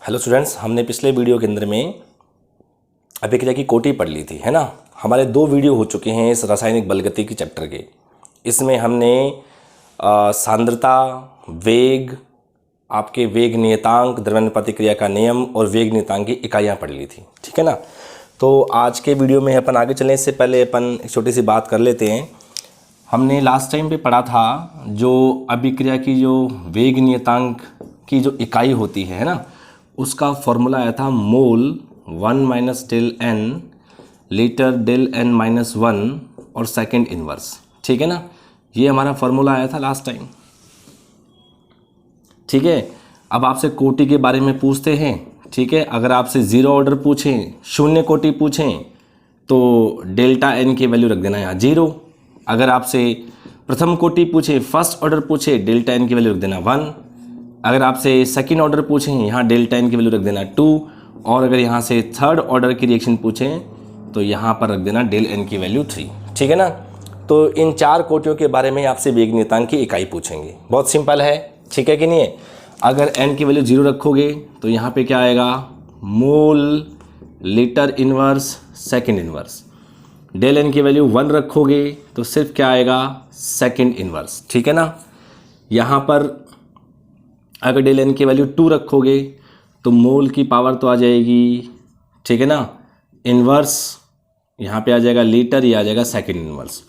Hello students, हमने पिछले video के अंदर में अभिक्रिया की कोटि पढ़ ली थी, है ना। हमारे 2 वीडियो हो चुके हैं इस रासायनिक बलगति की चैप्टर के। इसमें हमने सांद्रता, वेग, आपके वेग नियतांक, द्रव्यानुपाती क्रिया का नियम और वेग नियतांक की इकाइयाँ पढ़ ली थी, ठीक है ना। तो आज के वीडियो में अपन आगे चलने से पहले अपन एक छोटी सी बात कर लेते हैं। हमने लास्ट टाइम पे पढ़ा था जो अभिक्रिया की जो वेग नियतांक की जो इकाई होती है ना, उसका फॉर्मूला आया था mole 1 minus del n litre del n minus 1 और सेकेंड इनवर्स, ठीक है ना। ये हमारा फॉर्मूला आया था लास्ट टाइम, ठीक है। अब आपसे कोटि के बारे में पूछते हैं, ठीक है। अगर आपसे जीरो ऑर्डर पूछें, शून्य कोटि पूछें तो डेल्टा एन की वैल्यू रख देना यहाँ 0। अगर आपसे प्रथम कोटि पूछे, फर्स्ट ऑर्डर पूछे, डेल्टा एन की वैल्यू रख देना 1। अगर आपसे सेकंड ऑर्डर पूछें, यहाँ डेल्टा एन की वैल्यू रख देना 2। और अगर यहाँ से थर्ड ऑर्डर की रिएक्शन पूछें तो यहाँ पर रख देना डेल एन की वैल्यू 3, ठीक है ना। तो इन 4 कोटियों के बारे में आपसे वेग नियतांक की इकाई पूछेंगे। बहुत सिंपल है, ठीक है कि नहीं है। अगर एन की वैल्यू 0 रखोगे तो यहाँ पे क्या आएगा, mole litre inverse second inverse. Del n की वैल्यू 1 रखोगे तो सिर्फ क्या आएगा, सेकेंड इनवर्स, ठीक है ना। यहाँ पर अगर डेल एन की वैल्यू 2 रखोगे तो मोल की पावर तो आ जाएगी, ठीक है ना, इनवर्स यहाँ पे आ जाएगा लीटर, ये आ जाएगा सेकेंड इनवर्स।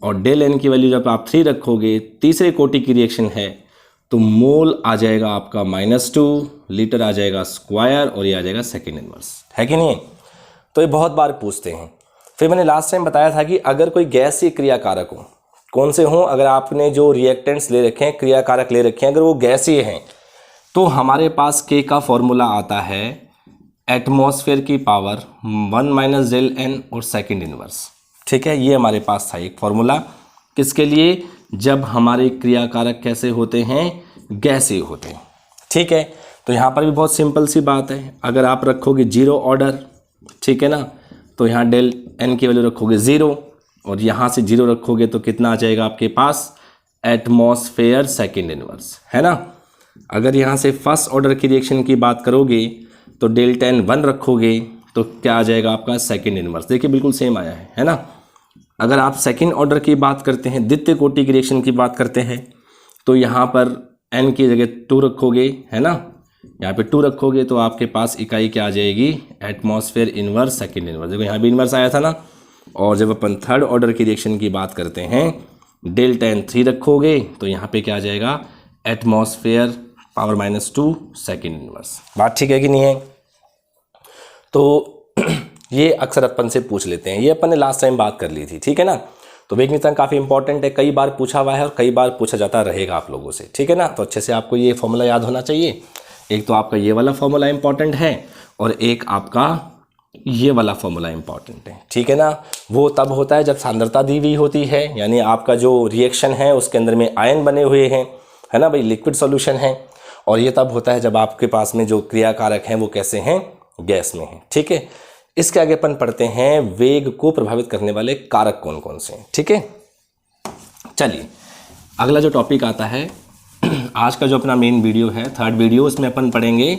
और डेल एन की वैल्यू जब आप 3 रखोगे, तीसरे कोटि की रिएक्शन है, तो मोल आ जाएगा आपका -2, लीटर आ जाएगा स्क्वायर और ये आ जाएगा सेकेंड इनवर्स, है कि नहीं। तो ये बहुत बार पूछते हैं। फिर मैंने लास्ट टाइम बताया था कि अगर कोई गैसीय क्रियाकारक हो, कौन से हों, अगर आपने जो रिएक्टेंट्स ले रखे हैं, क्रियाकारक ले रखे हैं, अगर वो गैसीय हैं तो हमारे पास K का फॉर्मूला आता है एटमॉस्फेयर की पावर 1 माइनस डेल एन और सेकेंड इनवर्स, ठीक है। ये हमारे पास था एक फॉर्मूला, किसके लिए, जब हमारे क्रियाकारक कैसे होते हैं, गैसीय होते हैं, ठीक है। तो यहाँ पर भी बहुत सिंपल सी बात है। अगर आप रखोगे 0 ऑर्डर, ठीक है ना, तो यहाँ डेल एन की वैल्यू रखोगे 0 और यहाँ से 0 रखोगे तो कितना आ जाएगा आपके पास, एटमॉस्फेयर सेकेंड इनवर्स, है ना। अगर यहाँ से फर्स्ट ऑर्डर की रिएक्शन की बात करोगे तो डेल्टा एन 1 रखोगे तो क्या आ जाएगा आपका, सेकेंड इनवर्स। देखिए बिल्कुल सेम आया है ना। अगर आप सेकेंड ऑर्डर की बात करते हैं, द्वितीय कोटि की रिएक्शन की बात करते हैं, तो यहाँ पर एन की जगह 2 रखोगे, है ना। यहाँ पे 2 रखोगे तो आपके पास इकाई क्या आ जाएगी, एटमॉस्फेयर इनवर्स सेकेंड इनवर्स। देखो यहाँ भी इनवर्स आया था ना। और जब अपन थर्ड ऑर्डर की रिएक्शन की बात करते हैं, डेल्टा एन 3 रखोगे तो यहाँ पे क्या आ जाएगा, एटमॉस्फेयर पावर -2 सेकेंड इनवर्स। बात ठीक है कि नहीं है। तो ये अक्सर अपन से पूछ लेते हैं, ये अपन ने लास्ट टाइम बात कर ली थी, ठीक है ना। तो वेग नियतांक काफ़ी इंपॉर्टेंट है, कई बार पूछा हुआ है और कई बार पूछा जाता रहेगा आप लोगों से, ठीक है ना। तो अच्छे से आपको ये फॉर्मूला याद होना चाहिए। एक तो आपका ये वाला फॉर्मूला इंपॉर्टेंट है और एक आपका ये वाला फॉर्मूला इंपॉर्टेंट है, ठीक है ना। वो तब होता है जब सांद्रता दी हुई होती है, यानी आपका जो रिएक्शन है उसके अंदर में आयन बने हुए हैं, है ना भाई, लिक्विड सॉल्यूशन है। और ये तब होता है जब आपके पास में जो क्रियाकारक हैं वो कैसे हैं, गैस में हैं, ठीक है। इसके आगे अपन पढ़ते हैं वेग को प्रभावित करने वाले कारक कौन कौन से हैं, ठीक है। चलिए अगला जो टॉपिक आता है, आज का जो अपना मेन वीडियो है, थर्ड वीडियो, उसमें अपन पढ़ेंगे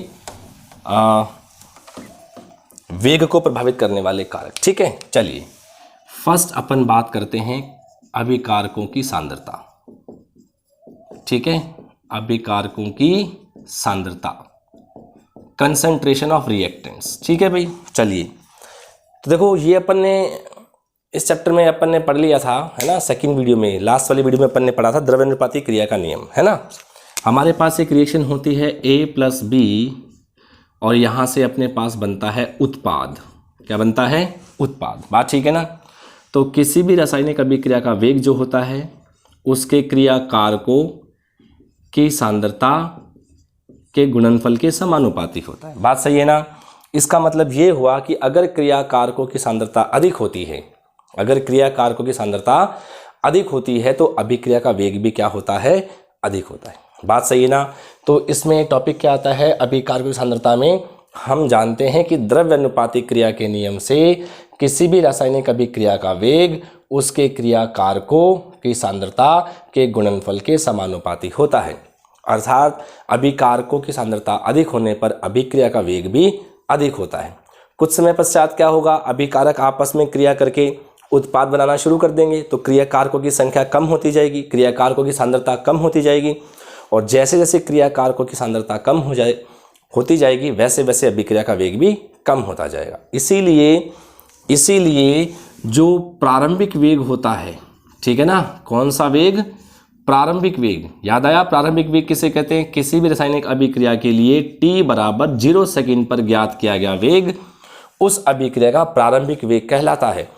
वेग को प्रभावित करने वाले कारक, ठीक है। चलिए फर्स्ट अपन बात करते हैं अभिकारकों की सांद्रता, ठीक है। अभिकारकों की सांद्रता, कंसंट्रेशन ऑफ रिएक्टेंट्स, ठीक है भाई। चलिए तो देखो ये अपन ने इस चैप्टर में अपन ने पढ़ लिया था, है ना, सेकंड वीडियो में, लास्ट वाली वीडियो में अपन ने पढ़ा था द्रव्यानुपाती क्रिया का नियम, है ना। हमारे पास एक रिएक्शन होती है A + B और यहाँ से अपने पास बनता है उत्पाद। क्या बनता है, उत्पाद। बात ठीक है ना। तो किसी भी रासायनिक अभिक्रिया का वेग जो होता है उसके क्रियाकारकों की सांद्रता के गुणनफल के समानुपाती होता है। बात सही है ना। इसका मतलब ये हुआ कि अगर क्रियाकारकों की सांद्रता अधिक होती है, अगर क्रियाकारकों की सांद्रता अधिक होती है तो अभिक्रिया का वेग भी क्या होता है, अधिक होता है। बात सही है ना। तो इसमें टॉपिक क्या आता है, अभिकारकों की सांद्रता में हम जानते हैं कि द्रव्यानुपाती क्रिया के नियम से किसी भी रासायनिक अभिक्रिया का वेग उसके क्रियाकारकों की सांद्रता के गुणनफल के समानुपाती होता है। अर्थात अभिकारकों की सांद्रता अधिक होने पर अभिक्रिया का वेग भी अधिक होता है। कुछ समय पश्चात क्या होगा, अभिकारक आपस में क्रिया करके उत्पाद बनाना शुरू कर देंगे, तो क्रियाकारकों की संख्या कम होती जाएगी, क्रियाकारकों की सांद्रता कम होती जाएगी, और जैसे जैसे क्रियाकारकों की सांद्रता कम होती जाएगी वैसे वैसे अभिक्रिया का वेग भी कम होता जाएगा। इसीलिए जो प्रारंभिक वेग होता है, ठीक है ना, कौन सा वेग, प्रारंभिक वेग, याद आया प्रारंभिक वेग किसे कहते हैं, किसी भी रासायनिक अभिक्रिया के लिए t बराबर 0 सेकंड पर ज्ञात किया गया वेग उस अभिक्रिया का प्रारंभिक वेग कहलाता है।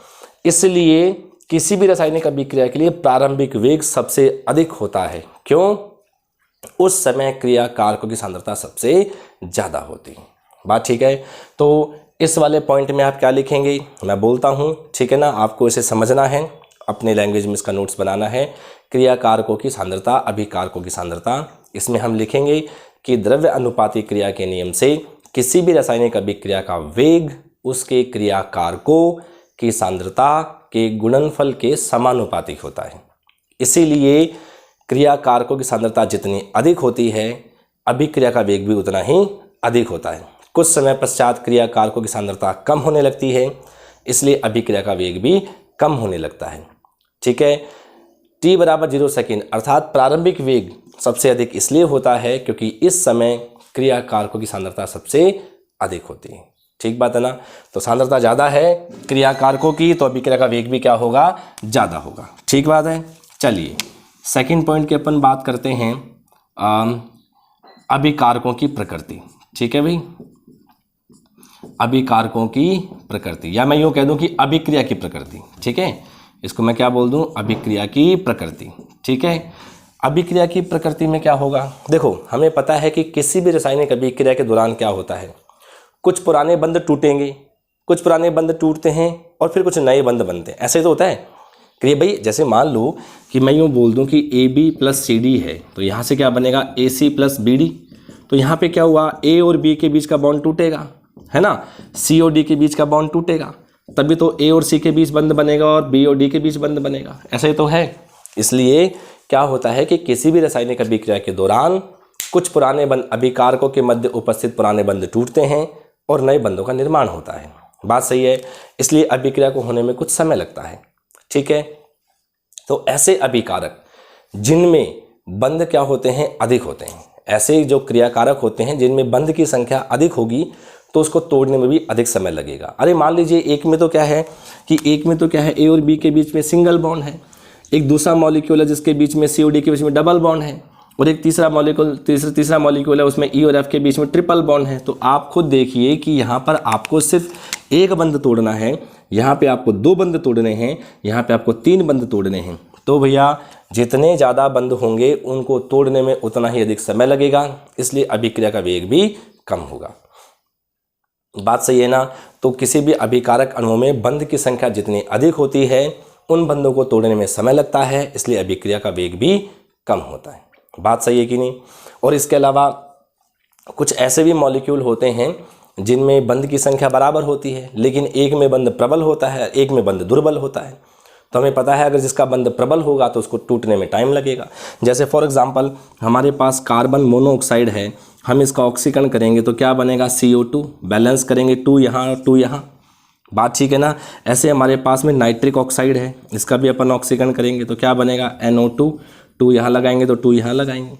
इसलिए किसी भी रासायनिक अभिक्रिया के लिए प्रारंभिक वेग सबसे अधिक होता है। क्यों? उस समय क्रियाकारकों की सांद्रता सबसे ज़्यादा होती है। बात ठीक है? तो इस वाले पॉइंट में आप क्या लिखेंगे, मैं बोलता हूँ, ठीक है ना, आपको इसे समझना है, अपने लैंग्वेज में इसका नोट्स बनाना है। क्रियाकारकों की सांद्रता, अभिकारकों की सांद्रता, इसमें हम लिखेंगे कि द्रव्य अनुपाती क्रिया के नियम से किसी भी रासायनिक अभिक्रिया का वेग उसके क्रियाकारकों की सांद्रता के गुणनफल के समानुपातिक होता है। इसीलिए क्रियाकारकों की सांद्रता जितनी अधिक होती है अभिक्रिया का वेग भी उतना ही अधिक होता है। कुछ समय पश्चात क्रियाकारकों की सांद्रता कम होने लगती है, इसलिए अभिक्रिया का वेग भी कम होने लगता है। ठीक है, t बराबर 0 सेकेंड अर्थात प्रारंभिक वेग सबसे अधिक इसलिए होता है क्योंकि इस समय क्रियाकारकों की सांद्रता सबसे अधिक होती है। ठीक बात है ना? तो सांद्रता ज़्यादा है क्रियाकारकों की, तो अभिक्रिया का वेग भी क्या होगा, ज़्यादा होगा। ठीक बात है। चलिए सेकंड पॉइंट की अपन बात करते हैं, अभिकारकों की प्रकृति। ठीक है भाई, अभिकारकों की प्रकृति, या मैं यूँ कह दूं कि अभिक्रिया की प्रकृति। ठीक है, इसको मैं क्या बोल दूं, अभिक्रिया की प्रकृति। ठीक है, अभिक्रिया की प्रकृति में क्या होगा, देखो हमें पता है कि किसी भी रासायनिक अभिक्रिया के दौरान क्या होता है, कुछ पुराने बंध टूटेंगे, कुछ पुराने बंध टूटते हैं और फिर कुछ नए बंध बनते हैं। ऐसे तो होता है कि भाई, जैसे मान लो कि मैं यूँ बोल दूं कि AB प्लस CD है, तो यहाँ से क्या बनेगा AC प्लस BD। तो यहाँ पे क्या हुआ, A और B के बीच का बॉन्ड टूटेगा, है ना, C और D के बीच का बॉन्ड टूटेगा, तभी तो A और C के बीच बंध बनेगा और B और D के बीच बंध बनेगा। ऐसे तो है। इसलिए क्या होता है कि किसी भी रासायनिक अभिक्रिया के दौरान कुछ पुराने बंध, अभिकारकों के मध्य उपस्थित पुराने बंध टूटते हैं और नए बंधों का निर्माण होता है। बात सही है। इसलिए अभिक्रिया को होने में कुछ समय लगता है। ठीक है, तो ऐसे अभिकारक जिनमें बंध क्या होते हैं, अधिक होते हैं, ऐसे जो क्रियाकारक होते हैं जिनमें बंध की संख्या अधिक होगी तो उसको तोड़ने में भी अधिक समय लगेगा। अरे मान लीजिए एक में तो क्या है कि A और B के बीच में सिंगल बॉन्ड है, एक दूसरा मॉलिक्यूल है जिसके बीच में C और D के बीच में डबल बॉन्ड है, और एक तीसरा मॉलिक्यूल है उसमें E और F के बीच में ट्रिपल बॉन्ड है। तो आप खुद देखिए कि यहाँ पर आपको सिर्फ एक बंध तोड़ना है, यहाँ पे आपको 2 बंध तोड़ने हैं, यहाँ पे आपको 3 बंध तोड़ने हैं। तो भैया जितने ज़्यादा बंध होंगे उनको तोड़ने में उतना ही अधिक समय लगेगा, इसलिए अभिक्रिया का वेग भी कम होगा। बात सही है ना? तो किसी भी अभिकारक अणुओं में बंध की संख्या जितनी अधिक होती है उन बंधों को तोड़ने में समय लगता है, इसलिए अभिक्रिया का वेग भी कम होता है। बात सही है कि नहीं? और इसके अलावा कुछ ऐसे भी मॉलिक्यूल होते हैं जिनमें बंध की संख्या बराबर होती है, लेकिन एक में बंध प्रबल होता है, एक में बंध दुर्बल होता है। तो हमें पता है अगर जिसका बंध प्रबल होगा तो उसको टूटने में टाइम लगेगा। जैसे फॉर एग्जांपल हमारे पास कार्बन मोनोऑक्साइड है, हम इसका ऑक्सीकरण करेंगे तो क्या बनेगा, CO2, बैलेंस करेंगे 2 यहाँ 2 यहाँ। बात ठीक है ना? ऐसे हमारे पास में नाइट्रिक ऑक्साइड है, इसका भी अपन ऑक्सीकरण करेंगे तो क्या बनेगा, NO2, 2 यहाँ लगाएंगे तो 2 यहाँ लगाएंगे।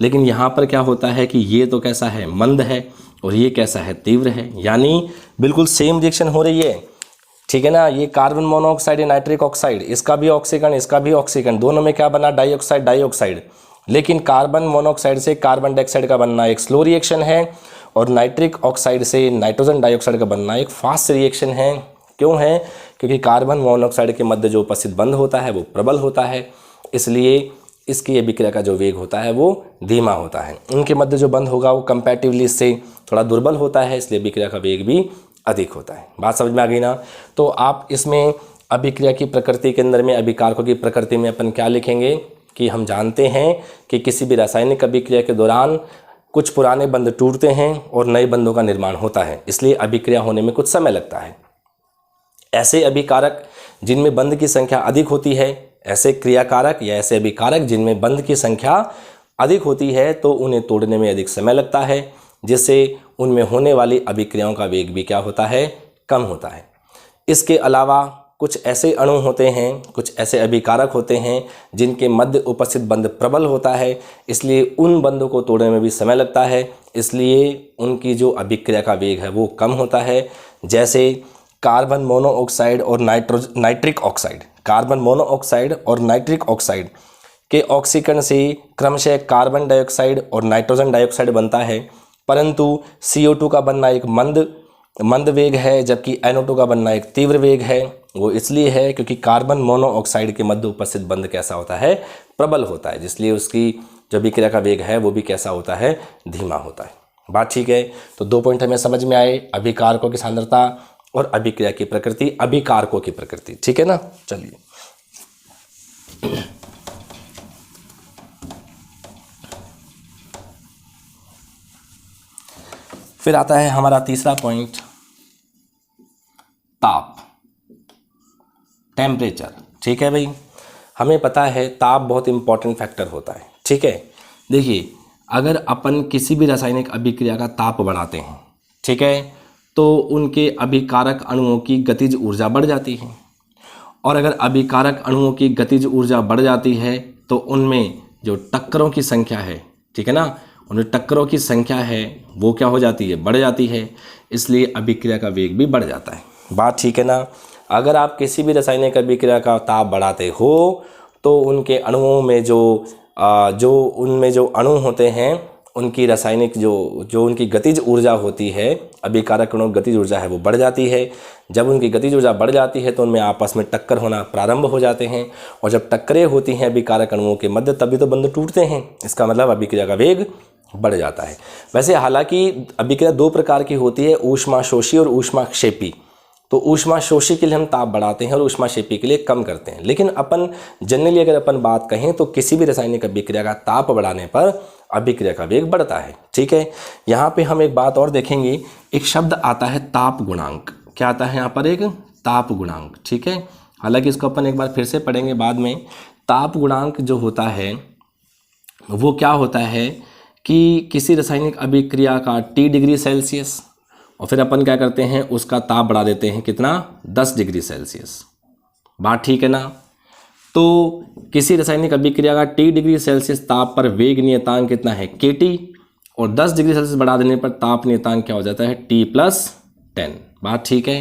लेकिन यहाँ पर क्या होता है कि ये तो कैसा है, मंद है, और ये कैसा है, तीव्र है, यानी बिल्कुल सेम रिएक्शन हो रही है। ठीक है ना? ये कार्बन मोनोऑक्साइड है, नाइट्रिक ऑक्साइड, इसका भी ऑक्सीकरण, इसका भी ऑक्सीकरण, दोनों में क्या बना, डाइऑक्साइड। लेकिन कार्बन मोनोऑक्साइड से कार्बन डाइऑक्साइड का बनना एक स्लो रिएक्शन है, और नाइट्रिक ऑक्साइड से नाइट्रोजन डाइऑक्साइड का बनना एक फास्ट रिएक्शन है। क्यों है? क्योंकि कार्बन मोनोऑक्साइड के मध्य जो उपस्थित बंध होता है वो प्रबल होता है, इसलिए इसकी अभिक्रिया का जो वेग होता है वो धीमा होता है। इनके मध्य जो बंध होगा वो कंपैरेटिवली इससे थोड़ा दुर्बल होता है, इसलिए अभिक्रिया का वेग भी अधिक होता है। बात समझ में आ गई ना? तो आप इसमें अभिक्रिया की प्रकृति के अंदर में अभिकारकों की प्रकृति में अपन क्या लिखेंगे कि हम जानते हैं कि किसी भी रासायनिक अभिक्रिया के दौरान कुछ पुराने बंध टूटते हैं और नए बंधों का निर्माण होता है, इसलिए अभिक्रिया होने में कुछ समय लगता है। ऐसे अभिकारक जिनमें बंध की संख्या अधिक होती है, ऐसे क्रियाकारक या ऐसे अभिकारक जिनमें बंध की संख्या अधिक होती है तो उन्हें तोड़ने में अधिक समय लगता है, जिससे उनमें होने वाली अभिक्रियाओं का वेग भी क्या होता है, कम होता है। इसके अलावा कुछ ऐसे अणु होते हैं, कुछ ऐसे अभिकारक होते हैं जिनके मध्य उपस्थित बंध प्रबल होता है, इसलिए उन बंधों को तोड़ने में भी समय लगता है, इसलिए उनकी जो अभिक्रिया का वेग है वो कम होता है। जैसे कार्बन मोनोऑक्साइड और नाइट्रिक ऑक्साइड, कार्बन मोनोऑक्साइड और नाइट्रिक ऑक्साइड के ऑक्सीकरण से क्रमशः कार्बन डाइऑक्साइड और नाइट्रोजन डाइऑक्साइड बनता है, परंतु CO2 का बनना एक मंद वेग है, जबकि NO2 का बनना एक तीव्र वेग है। वो इसलिए है क्योंकि कार्बन मोनोऑक्साइड के मध्य उपस्थित बंध कैसा होता है, प्रबल होता है, जिसलिए उसकी जो अभिक्रिया का वेग है वो भी कैसा होता है, धीमा होता है। बात ठीक है। तो 2 पॉइंट हमें समझ में आए, अभिकारकों की सांद्रता और अभिक्रिया की प्रकृति, अभिकारकों की प्रकृति, ठीक है ना। चलिए फिर आता है हमारा तीसरा पॉइंट, ताप, टेम्परेचर। ठीक है भाई, हमें पता है ताप बहुत इंपॉर्टेंट फैक्टर होता है। ठीक है, देखिए अगर अपन किसी भी रासायनिक अभिक्रिया का ताप बढ़ाते हैं, ठीक है, तो उनके अभिकारक अणुओं की गतिज ऊर्जा बढ़ जाती है, और अगर अभिकारक अणुओं की गतिज ऊर्जा बढ़ जाती है तो उनमें जो टक्करों की संख्या है, ठीक है ना, उनमें टक्करों की संख्या है वो क्या हो जाती है, बढ़ जाती है, इसलिए अभिक्रिया का वेग भी बढ़ जाता है। बात ठीक है ना। अगर आप किसी भी रासायनिक अभिक्रिया का ताप बढ़ाते हो तो उनके अणुओं में उनमें जो अणु होते हैं उनकी रासायनिक जो उनकी गतिज ऊर्जा होती है, अभिकारक अणुओं की गतिज ऊर्जा है वो बढ़ जाती है। जब उनकी गतिज ऊर्जा बढ़ जाती है तो उनमें आपस में टक्कर होना प्रारंभ हो जाते हैं, और जब टक्करें होती हैं अभिकारक अणुओं के मध्य तभी तो बंध टूटते हैं। इसका मतलब अभिक्रिया का वेग बढ़ जाता है। वैसे हालांकि अभिक्रिया 2 प्रकार की होती है, ऊष्माशोषी और ऊष्माक्षेपी। तो ऊष्माशोषी के लिए हम ताप बढ़ाते हैं और ऊष्माक्षेपी के लिए कम करते हैं, लेकिन अपन जनरली अगर अपन बात कहें तो किसी भी रासायनिक अभिक्रिया का ताप बढ़ाने पर अभिक्रिया का वेग बढ़ता है। ठीक है, यहाँ पे हम एक बात और देखेंगे, एक शब्द आता है ताप गुणांक। क्या आता है यहाँ पर, एक ताप गुणांक। ठीक है, हालांकि इसको अपन एक बार फिर से पढ़ेंगे बाद में। ताप गुणांक जो होता है वो क्या होता है कि किसी रासायनिक अभिक्रिया का T डिग्री सेल्सियस, और फिर अपन क्या करते हैं उसका ताप बढ़ा देते हैं कितना, 10 डिग्री सेल्सियस। बात ठीक है ना। तो किसी रासायनिक अभिक्रिया का T डिग्री सेल्सियस ताप पर वेग नियतांक कितना है, KT, और 10 डिग्री सेल्सियस बढ़ा देने पर ताप नियतांक क्या हो जाता है, T+10। बात ठीक है।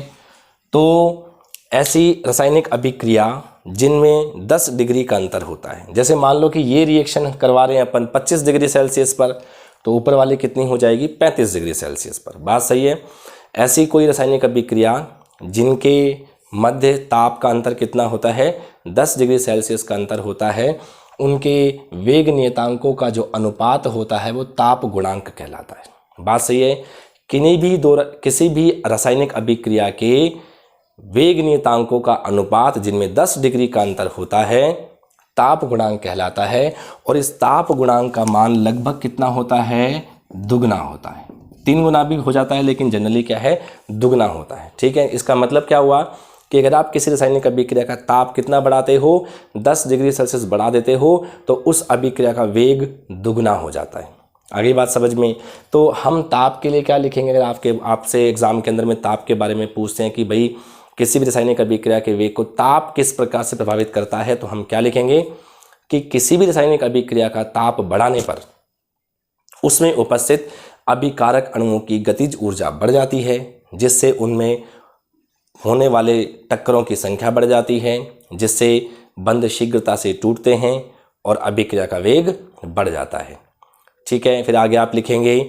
तो ऐसी रासायनिक अभिक्रिया जिनमें 10 डिग्री का अंतर होता है, जैसे मान लो कि ये रिएक्शन करवा रहे हैं अपन 25 डिग्री सेल्सियस पर, तो ऊपर वाली कितनी हो जाएगी, 35 डिग्री सेल्सियस पर। बात सही है। ऐसी कोई रासायनिक अभिक्रिया जिनके मध्य ताप का अंतर कितना होता है, 10 डिग्री सेल्सियस का अंतर होता है, उनके वेग नियतांकों का जो अनुपात होता है वो ताप गुणांक कहलाता है। बात सही है। किसी भी रासायनिक अभिक्रिया के वेग नियतांकों का अनुपात जिनमें 10 डिग्री का अंतर होता है ताप गुणांक कहलाता है, और इस ताप गुणांक का मान लगभग कितना होता है, दुगना होता है। 3 गुना भी हो जाता है, लेकिन जनरली क्या है, दुगना होता है। ठीक है, इसका मतलब क्या हुआ कि अगर आप किसी रासायनिक अभिक्रिया का ताप कितना बढ़ाते हो, 10 डिग्री सेल्सियस बढ़ा देते हो, तो उस अभिक्रिया का वेग दुगना हो जाता है। आगे बात समझ में। तो हम ताप के लिए क्या लिखेंगे, अगर आपसे एग्जाम के अंदर में ताप के बारे में पूछते हैं कि भाई किसी भी रासायनिक अभिक्रिया के वेग को ताप किस प्रकार से प्रभावित करता है, तो हम क्या लिखेंगे कि किसी भी रासायनिक अभिक्रिया का ताप बढ़ाने पर उसमें उपस्थित अभिकारक अणुओं की गतिज ऊर्जा बढ़ जाती है, जिससे उनमें होने वाले टक्करों की संख्या बढ़ जाती है, जिससे बंध शीघ्रता से टूटते हैं और अभिक्रिया का वेग बढ़ जाता है। ठीक है, फिर आगे आप लिखेंगे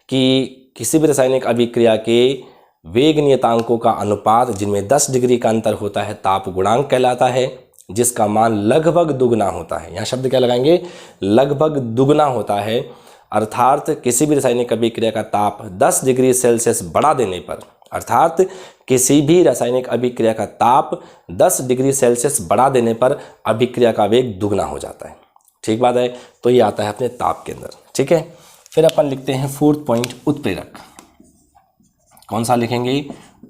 कि किसी भी रासायनिक अभिक्रिया के वेग नियतांकों का अनुपात जिनमें 10 डिग्री का अंतर होता है ताप गुणांक कहलाता है, जिसका मान लगभग दुगना होता है। यहाँ शब्द क्या लगाएंगे, लगभग दुगना होता है। अर्थात किसी भी रासायनिक अभिक्रिया का ताप 10 डिग्री सेल्सियस बढ़ा देने पर, अर्थात किसी भी रासायनिक अभिक्रिया का ताप 10 डिग्री सेल्सियस बढ़ा देने पर अभिक्रिया का वेग दुगना हो जाता है। ठीक बात है। तो ये आता है अपने ताप के अंदर। ठीक है, फिर अपन लिखते हैं 4th पॉइंट, उत्प्रेरक। कौन सा लिखेंगे,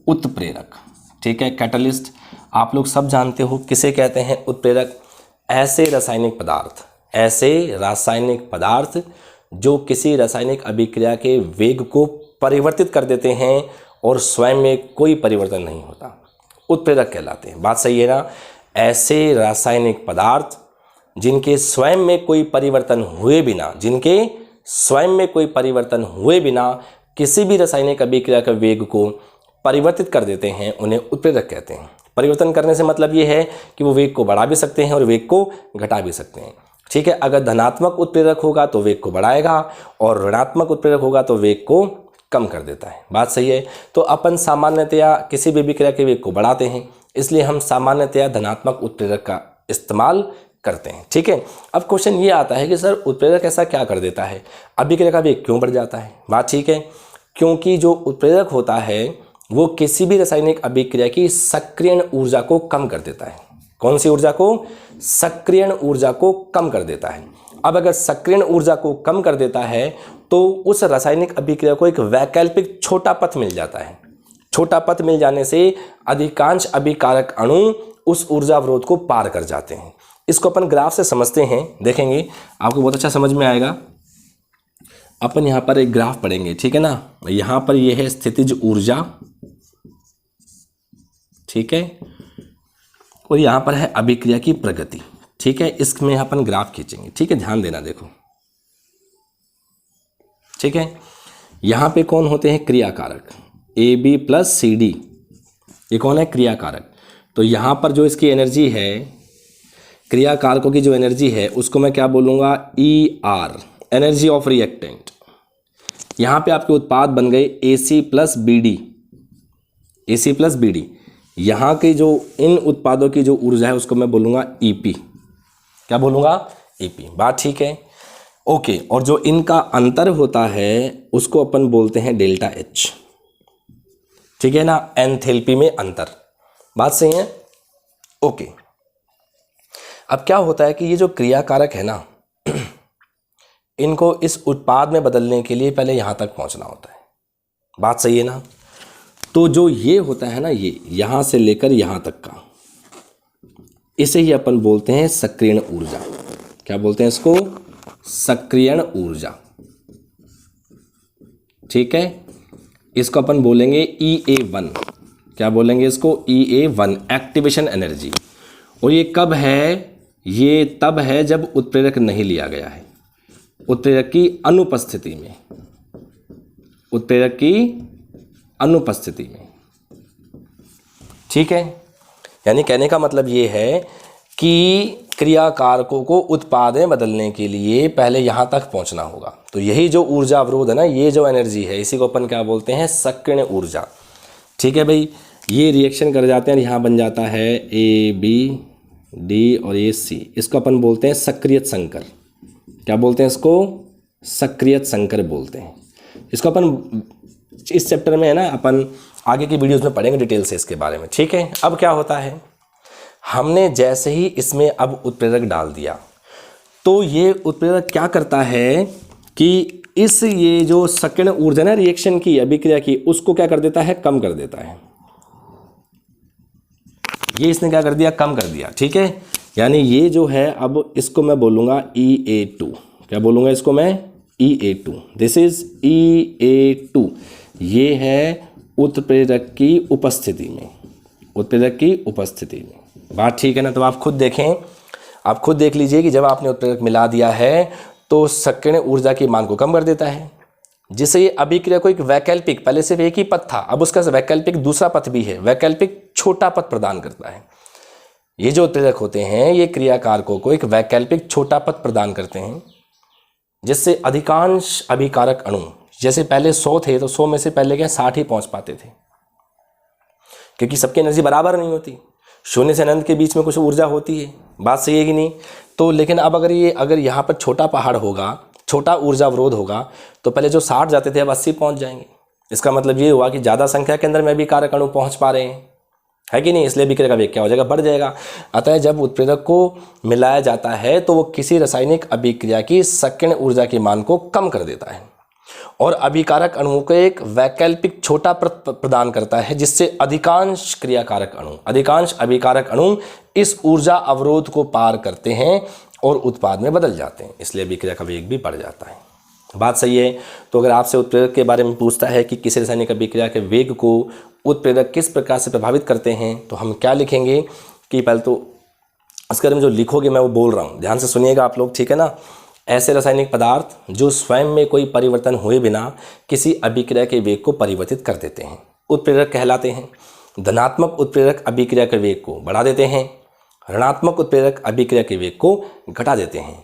उत्प्रेरक। ठीक है, कैटलिस्ट आप लोग सब जानते हो किसे कहते हैं, उत्प्रेरक। ऐसे रासायनिक पदार्थ ऐसे रासायनिक पदार्थ जो किसी रासायनिक अभिक्रिया के वेग को परिवर्तित कर देते हैं और स्वयं में कोई परिवर्तन नहीं होता, उत्प्रेरक कहलाते हैं। बात सही है ना? ऐसे रासायनिक पदार्थ जिनके स्वयं में कोई परिवर्तन हुए बिना किसी भी रासायनिक अभिक्रिया के वेग को परिवर्तित कर देते हैं, उन्हें उत्प्रेरक कहते हैं। परिवर्तन करने से मतलब ये है कि वो वेग को बढ़ा भी सकते हैं और वेग को घटा भी सकते हैं। ठीक है, अगर धनात्मक उत्प्रेरक होगा तो वेग को बढ़ाएगा और ऋणात्मक उत्प्रेरक होगा तो वेग को कम कर देता है। बात सही है? तो अपन सामान्यतया किसी भी अभिक्रिया के वेग को बढ़ाते हैं, इसलिए हम सामान्यतया धनात्मक उत्प्रेरक का इस्तेमाल करते हैं। ठीक है, अब क्वेश्चन ये आता है कि सर उत्प्रेरक ऐसा क्या कर देता है, अभिक्रिया का वेग क्यों बढ़ जाता है? बात ठीक है, क्योंकि जो उत्प्रेरक होता है वो किसी भी रासायनिक अभिक्रिया की सक्रियण ऊर्जा को कम कर देता है। कौन सी ऊर्जा को? सक्रियण ऊर्जा को कम कर देता है। अब अगर सक्रियण ऊर्जा को कम कर देता है तो उस रासायनिक अभिक्रिया को एक वैकल्पिक छोटा पथ मिल जाता है। छोटा पथ मिल जाने से अधिकांश अभिकारक अणु उस ऊर्जा अवरोध को पार कर जाते हैं। इसको अपन ग्राफ से समझते हैं, देखेंगे आपको बहुत अच्छा समझ में आएगा। अपन यहाँ पर एक ग्राफ पढ़ेंगे, ठीक है ना? यहाँ पर यह है स्थितिज ऊर्जा, ठीक है, और यहाँ पर है अभिक्रिया की प्रगति। ठीक है, इसमें अपन ग्राफ खींचेंगे। ठीक है, ध्यान देना, देखो। ठीक है, यहाँ पे कौन होते हैं? क्रियाकारक AB प्लस CD, ये कौन है? क्रियाकारक। तो यहाँ पर जो इसकी एनर्जी है, क्रियाकारकों की जो एनर्जी है उसको मैं क्या बोलूँगा? ER, energy of reactant. यहाँ पे आपके उत्पाद बन गए AC प्लस BD। यहाँ के जो इन उत्पादों की जो ऊर्जा है उसको मैं बोलूँगा EP। क्या बोलूँगा? EP। बात ठीक है, ओके। और जो इनका अंतर होता है उसको अपन बोलते हैं डेल्टा H। ठीक है ना? एंथैल्पी में अंतर। बात सही है, ओके। अब क्या होता है कि ये जो क्रियाकारक है ना, इनको इस उत्पाद में बदलने के लिए पहले यहाँ तक पहुँचना होता है। बात सही है ना? तो जो ये होता है ना, ये यहाँ से लेकर यहाँ तक का, इसे ही अपन बोलते हैं सक्रियण ऊर्जा। क्या बोलते हैं इसको? सक्रियण ऊर्जा। ठीक है, इसको अपन बोलेंगे EA1। क्या बोलेंगे इसको? EA1, activation energy. और ये कब है? ये तब है जब उत्प्रेरक नहीं लिया गया है, उत्प्रेरक की अनुपस्थिति में, उत्प्रेरक की अनुपस्थिति में। ठीक है, यानी कहने का मतलब ये है कि क्रियाकारकों को उत्पाद में बदलने के लिए पहले यहाँ तक पहुँचना होगा। तो यही जो ऊर्जा अवरोध है ना, ये जो एनर्जी है, इसी को अपन क्या बोलते हैं? सक्रियण ऊर्जा। ठीक है भाई, ये रिएक्शन कर जाते हैं, यहाँ बन जाता है ABD और AC। इसको अपन बोलते हैं सक्रियत संकर। क्या बोलते हैं इसको? सक्रियत संकर बोलते हैं। इसको अपन इस चैप्टर में है ना, अपन आगे की वीडियोस में पढ़ेंगे डिटेल से इसके बारे में। ठीक है, अब क्या होता है, हमने जैसे ही इसमें अब उत्प्रेरक डाल दिया तो ये उत्प्रेरक क्या करता है कि ये जो सक्रियण ऊर्जा ना रिएक्शन की, अभिक्रिया की, उसको क्या कर देता है? कम कर देता है। ये इसने क्या कर दिया? कम कर दिया। ठीक है, यानी ये जो है, अब इसको मैं बोलूँगा EA2। क्या बोलूँगा इसको मैं? EA2। This is EA2। ये है उत्प्रेरक की उपस्थिति में, उत्प्रेरक की उपस्थिति में। बात ठीक है ना? तो आप खुद देखें, आप खुद देख लीजिए कि जब आपने उत्प्रेरक मिला दिया है तो सक्रियण ऊर्जा की मान को कम कर देता है, जिससे ये अभिक्रिया को एक वैकल्पिक, पहले सिर्फ एक ही पथ था, अब उसका वैकल्पिक दूसरा पथ भी है, वैकल्पिक छोटा पथ प्रदान करता है। ये जो उत्प्रेरक होते हैं ये क्रियाकारकों को एक वैकल्पिक छोटा पथ प्रदान करते हैं, जिससे अधिकांश अभिकारक अणु, जैसे पहले 100 थे तो 100 में से पहले क्या 60 ही पहुंच पाते थे, क्योंकि सबकी एनर्जी बराबर नहीं होती, शून्य से अनंत के बीच में कुछ ऊर्जा होती है। बात सही है कि नहीं? तो लेकिन अब अगर यहाँ पर छोटा पहाड़ होगा, छोटा ऊर्जा अवरोध होगा, तो पहले जो 60 जाते थे अब 80 पहुँच जाएंगे। इसका मतलब ये हुआ कि ज़्यादा संख्या के अंदर में भी कारक अणु पहुँच पा रहे हैं, है कि नहीं? इसलिए अभिक्रिया का वेग क्या हो जाएगा? बढ़ जाएगा। अतः जब उत्प्रेरक को मिलाया जाता है तो वो किसी रासायनिक अभिक्रिया की सक्रियण ऊर्जा की मान को कम कर देता है और अभिकारक अणुओं को एक वैकल्पिक छोटा पथ प्रदान करता है, जिससे अधिकांश क्रियाकारक अणु, अधिकांश अभिकारक अणु इस ऊर्जा अवरोध को पार करते हैं और उत्पाद में बदल जाते हैं, इसलिए अभिक्रिया का वेग भी बढ़ जाता है। बात सही है। तो अगर आपसे उत्प्रेरक के बारे में पूछता है कि किसी रासायनिक अभिक्रिया के वेग को उत्प्रेरक किस प्रकार से प्रभावित करते हैं, तो हम क्या लिखेंगे कि पहले तो इसके बारे में जो लिखोगे मैं वो बोल रहा हूँ, ध्यान से सुनिएगा आप लोग, ठीक है ना। ऐसे रासायनिक पदार्थ जो स्वयं में कोई परिवर्तन हुए बिना किसी अभिक्रिया के वेग को परिवर्तित कर देते हैं उत्प्रेरक कहलाते हैं। धनात्मक उत्प्रेरक अभिक्रिया के वेग को बढ़ा देते हैं, ऋणात्मक उत्प्रेरक अभिक्रिया के वेग को घटा देते हैं।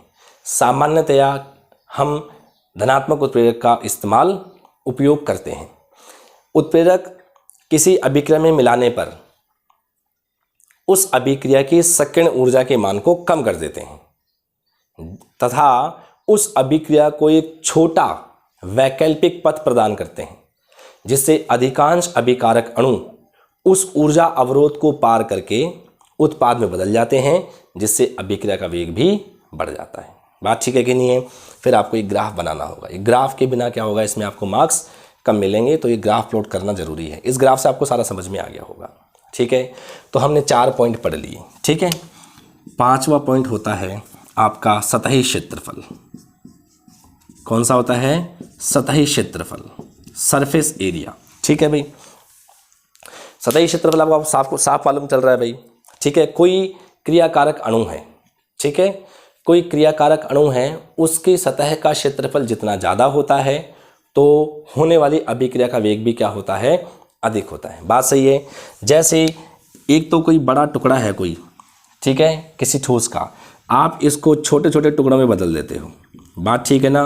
सामान्यतया हम धनात्मक उत्प्रेरक का उपयोग करते हैं। उत्प्रेरक किसी अभिक्रिया में मिलाने पर उस अभिक्रिया की संकीर्ण ऊर्जा के मान को कम कर देते हैं तथा उस अभिक्रिया को एक छोटा वैकल्पिक पथ प्रदान करते हैं, जिससे अधिकांश अभिकारक अणु उस ऊर्जा अवरोध को पार करके उत्पाद में बदल जाते हैं, जिससे अभिक्रिया का वेग भी बढ़ जाता है। बात ठीक है कि नहीं है। फिर आपको एक ग्राफ बनाना होगा। एक ग्राफ के बिना क्या होगा, इसमें आपको मार्क्स कम मिलेंगे, तो ये ग्राफ प्लॉट करना जरूरी है। इस ग्राफ से आपको सारा समझ में आ गया होगा, ठीक है। तो हमने 4 पॉइंट पढ़ लिए, ठीक है। 5वां पॉइंट होता है आपका सतही क्षेत्रफल। कौन सा होता है? सतही क्षेत्रफल, सरफेस एरिया, ठीक है भाई। सतही क्षेत्रफल आपको साफ मालूम चल रहा है भाई, ठीक है। कोई क्रियाकारक अणु है, ठीक है, कोई क्रियाकारक अणु है, उसकी सतह का क्षेत्रफल जितना ज़्यादा होता है तो होने वाली अभिक्रिया का वेग भी क्या होता है? अधिक होता है। बात सही है। जैसे एक तो कोई बड़ा टुकड़ा है कोई, ठीक है, किसी ठोस का, आप इसको छोटे छोटे टुकड़ों में बदल देते हो। बात ठीक है ना।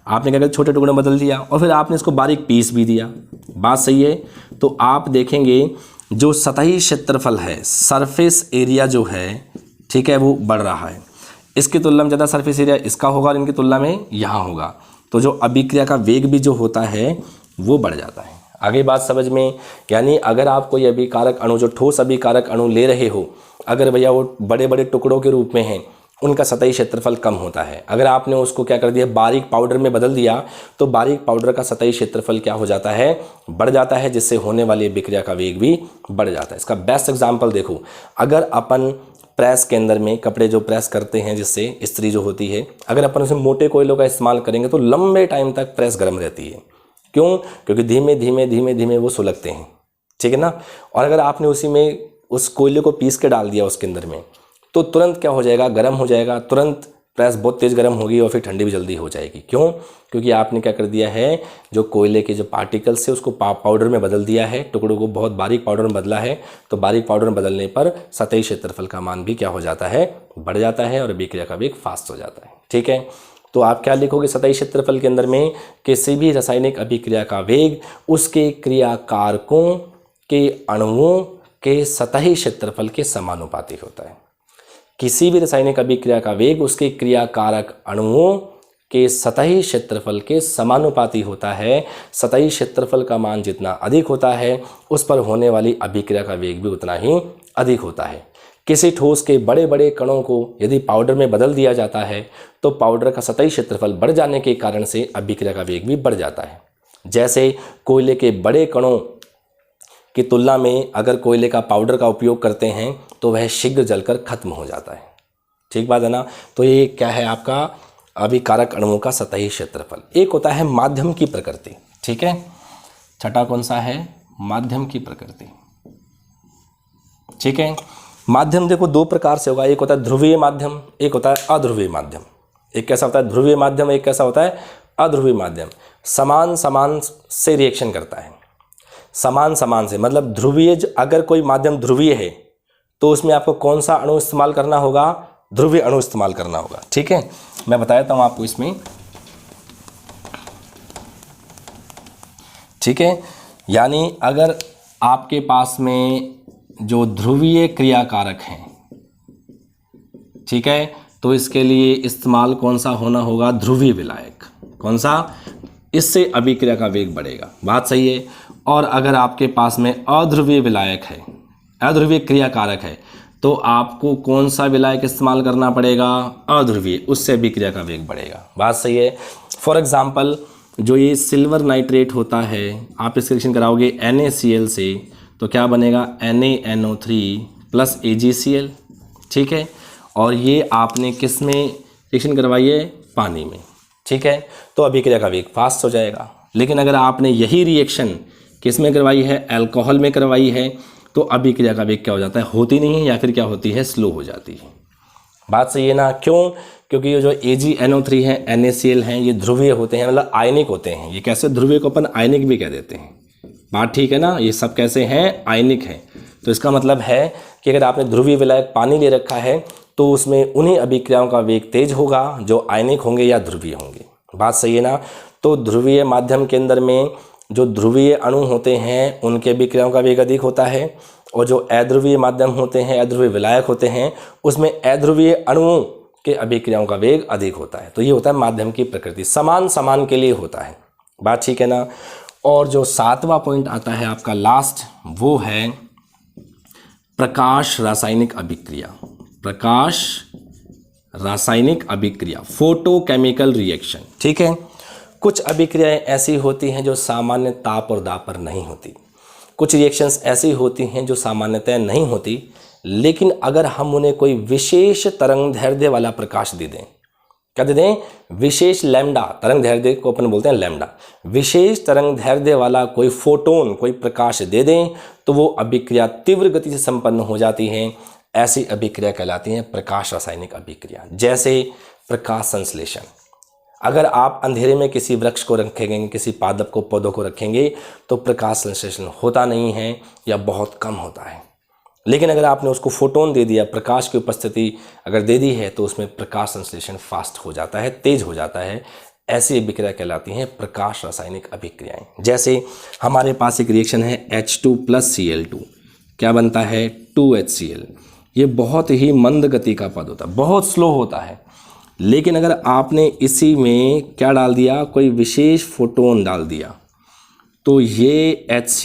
आपने क्या किया, छोटे टुकड़ों में बदल दिया और फिर आपने इसको बारीक पीस भी दिया। बात सही है। तो आप देखेंगे जो सतही क्षेत्रफल है, सरफेस एरिया जो है, ठीक है, वो बढ़ रहा है। इसकी तुलना में ज़्यादा सरफेस एरिया इसका होगा और इनकी तुलना में यहाँ होगा, तो जो अभिक्रिया का वेग भी जो होता है वो बढ़ जाता है। आगे बात समझ में, यानी अगर आप कोई अभिकारक अणु, जो ठोस अभिकारक अणु ले रहे हो, अगर भैया वो बड़े बड़े टुकड़ों के रूप में हैं, उनका सतही क्षेत्रफल कम होता है। अगर आपने उसको क्या कर दिया, बारीक पाउडर में बदल दिया, तो बारीक पाउडर का सतही क्षेत्रफल क्या हो जाता है? बढ़ जाता है, जिससे होने वाली अभिक्रिया का वेग भी बढ़ जाता है। इसका बेस्ट एग्जाम्पल देखो, अगर अपन प्रेस के अंदर में कपड़े जो प्रेस करते हैं, जिससे इस्त्री जो होती है, अगर अपन उसमें मोटे कोयलों का इस्तेमाल करेंगे तो लंबे टाइम तक प्रेस गर्म रहती है। क्यों? क्योंकि धीमे धीमे धीमे धीमे वो सुलगते हैं, ठीक है ना। और अगर आपने उसी में उस कोयले को पीस के डाल दिया उसके अंदर में, तो तुरंत क्या हो जाएगा? गर्म हो जाएगा, तुरंत प्रेस बहुत तेज़ गर्म होगी और फिर ठंडी भी जल्दी हो जाएगी। क्यों? क्योंकि आपने क्या कर दिया है, जो कोयले के जो पार्टिकल्स है उसको पाउडर में बदल दिया है, टुकड़ों को बहुत बारीक पाउडर में बदला है। तो बारीक पाउडर में बदलने पर सतही क्षेत्रफल का मान भी क्या हो जाता है? बढ़ जाता है और अभिक्रिया का वेग फास्ट हो जाता है, ठीक है। तो आप क्या लिखोगे सतही क्षेत्रफल के अंदर में? किसी भी रासायनिक अभिक्रिया का वेग उसके क्रियाकारकों के अणुओं के सतही क्षेत्रफल के समानुपाती होता है। किसी भी रासायनिक अभिक्रिया का वेग उसके क्रियाकारक अणुओं के सतही क्षेत्रफल के समानुपाती होता है। सतही क्षेत्रफल का मान जितना अधिक होता है, उस पर होने वाली अभिक्रिया का वेग भी उतना ही अधिक होता है। किसी ठोस के बड़े बड़े कणों को यदि पाउडर में बदल दिया जाता है, तो पाउडर का सतही क्षेत्रफल बढ़ जाने के कारण से अभिक्रिया का वेग भी बढ़ जाता है। जैसे कोयले के बड़े कणों की तुलना में अगर कोयले का पाउडर का उपयोग करते हैं तो वह शीघ्र जलकर खत्म हो जाता है, ठीक बात है ना। तो ये क्या है आपका? अभिकारक अणुओं का सतही क्षेत्रफल। एक होता है माध्यम की प्रकृति, ठीक है। छठा कौन सा है? माध्यम की प्रकृति, ठीक है। माध्यम देखो 2 प्रकार से होगा, एक होता है ध्रुवीय माध्यम, एक होता है अध्रुवीय माध्यम। एक कैसा होता है? ध्रुवीय माध्यम, एक कैसा होता है? अध्रुवीय माध्यम। समान समान से रिएक्शन करता है, समान समान से, मतलब ध्रुवीय, अगर कोई माध्यम ध्रुवीय है तो उसमें आपको कौन सा अणु इस्तेमाल करना होगा? ध्रुवीय अणु इस्तेमाल करना होगा, ठीक है। मैं बता देता हूं आपको इसमें, ठीक है। यानी अगर आपके पास में जो ध्रुवीय क्रियाकारक हैं, ठीक है, तो इसके लिए इस्तेमाल कौन सा होना होगा? ध्रुवीय विलायक। कौन सा? इससे अभिक्रिया का वेग बढ़ेगा, बात सही है। और अगर आपके पास में अध्रुवीय विलायक है, अध्रुवीय क्रियाकारक है, तो आपको कौन सा विलायक इस्तेमाल करना पड़ेगा? अध्रुवीय, उससे अभिक्रिया का वेग बढ़ेगा, बात सही है। फॉर एग्जांपल जो ये सिल्वर नाइट्रेट होता है, आप इसका रिएक्शन कराओगे NaCl से, तो क्या बनेगा? NaNO3 + AgCl, ठीक है। और ये आपने किस में रिएक्शन करवाइए पानी में, ठीक है, तो अभिक्रिया का वेग फास्ट हो जाएगा। लेकिन अगर आपने यही रिएक्शन किस में करवाई है, अल्कोहल में करवाई है, तो अभिक्रिया का वेग क्या हो जाता है, होती नहीं है, या फिर क्या होती है, स्लो हो जाती है। बात सही है ना? क्यों? क्योंकि ये जो AgNO3 है, NaCl हैं, ये ध्रुवीय होते हैं, मतलब आयनिक होते हैं। ये कैसे ध्रुवीय को अपन आयनिक भी कह देते हैं। बात ठीक है ना? ये सब कैसे हैं, आयनिक हैं। तो इसका मतलब है कि अगर आपने ध्रुवीय विलायक पानी ले रखा है तो उसमें उन्हीं अभिक्रियाओं का वेग तेज होगा जो आयनिक होंगे या ध्रुवीय होंगे। बात सही है ना? तो ध्रुवीय माध्यम के अंदर में जो ध्रुवीय अणु होते हैं उनके अभिक्रियाओं का वेग अधिक होता है, और जो अध्रुवीय माध्यम होते हैं, अध्रुवीय विलायक होते हैं, उसमें अध्रुवीय अणुओं के अभिक्रियाओं का वेग अधिक होता है। तो ये होता है माध्यम की प्रकृति, समान समान के लिए होता है। बात ठीक है ना? और जो 7वां पॉइंट आता है आपका लास्ट, वो है प्रकाश रासायनिक अभिक्रिया। प्रकाश रासायनिक अभिक्रिया, फोटोकेमिकल रिएक्शन, ठीक है। कुछ अभिक्रियाएं ऐसी होती हैं जो सामान्य ताप और दाब पर नहीं होती। कुछ रिएक्शंस ऐसी होती हैं जो सामान्यतः नहीं होती, लेकिन अगर हम उन्हें कोई विशेष तरंग दैर्ध्य वाला प्रकाश दे दें, क्या दे दें, विशेष लैम्डा, तरंग दैर्ध्य को अपन बोलते हैं लैम्डा, विशेष तरंग दैर्ध्य वाला कोई फोटोन, कोई प्रकाश दे दें, तो वो अभिक्रिया तीव्र गति से संपन्न हो जाती है। ऐसी अभिक्रिया कहलाती हैं प्रकाश रासायनिक अभिक्रिया। जैसे प्रकाश संश्लेषण, अगर आप अंधेरे में किसी वृक्ष को रखेंगे, किसी पादप को, पौधों को रखेंगे, तो प्रकाश संश्लेषण होता नहीं है या बहुत कम होता है। लेकिन अगर आपने उसको फोटोन दे दिया, प्रकाश की उपस्थिति अगर दे दी है, तो उसमें प्रकाश संश्लेषण फास्ट हो जाता है, तेज हो जाता है। ऐसी अभिक्रिया कहलाती हैं प्रकाश रासायनिक अभिक्रियाएं। जैसे हमारे पास एक रिएक्शन है H2+Cl2, क्या बनता है, 2HCl। ये बहुत ही मंद गति का पद होता है, बहुत स्लो होता है। लेकिन अगर आपने इसी में क्या डाल दिया, कोई विशेष फोटोन डाल दिया, तो ये HCl